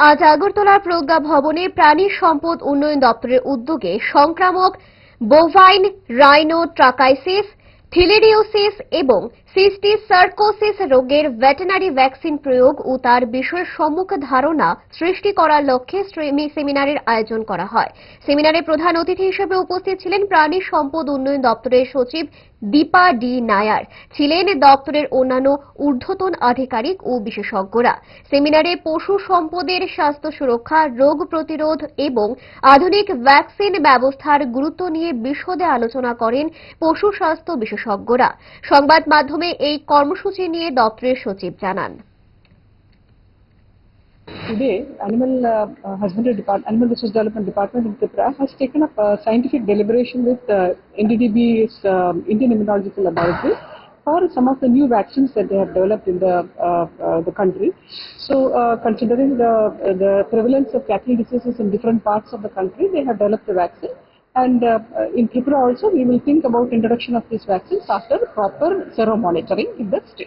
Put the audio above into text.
আজ আগরতলার প্রজ্ঞা ভবনে প্রাণী সম্পদ উন্নয়ন দপ্তরের উদ্যোগে সংক্রামক বোভাইন রাইনোট্রাকাইসিস, থিলিডিওসিস এবং সিস্টিস সার্কোসিস রোগের ভেটেরিনারি ভ্যাকসিন প্রয়োগ ও তার বিষয়ে সম্যক ধারণা সৃষ্টি করার লক্ষ্যে সেমিনারের আয়োজন করা হয়। সেমিনারে প্রধান অতিথি হিসেবে উপস্থিত ছিলেন প্রাণী সম্পদ উন্নয়ন দপ্তরের সচিব দীপা ডি নায়ার, ছিলেন দপ্তরের অন্যান্য ঊর্ধ্বতন আধিকারিক ও বিশেষজ্ঞরা। সেমিনারে পশু সম্পদের স্বাস্থ্য সুরক্ষা, রোগ প্রতিরোধ এবং আধুনিক ভ্যাকসিন ব্যবস্থার গুরুত্ব নিয়ে বিশদে আলোচনা করেন পশু স্বাস্থ্য বিশেষজ্ঞরা। সংবাদ মাধ্যমে এই কর্মসূচি নিয়ে দপ্তরের সচিব জানান, Today, Animal Resource Development Department in Tripura has taken up a scientific deliberation with NDDB's Indian Immunological Laboratory for some of the new vaccines that they have developed in the country. So, considering the prevalence of cattle diseases in different parts of the country, they have developed the vaccine. And in Tripura also, we will think about introduction of these vaccines after proper sero monitoring in the state.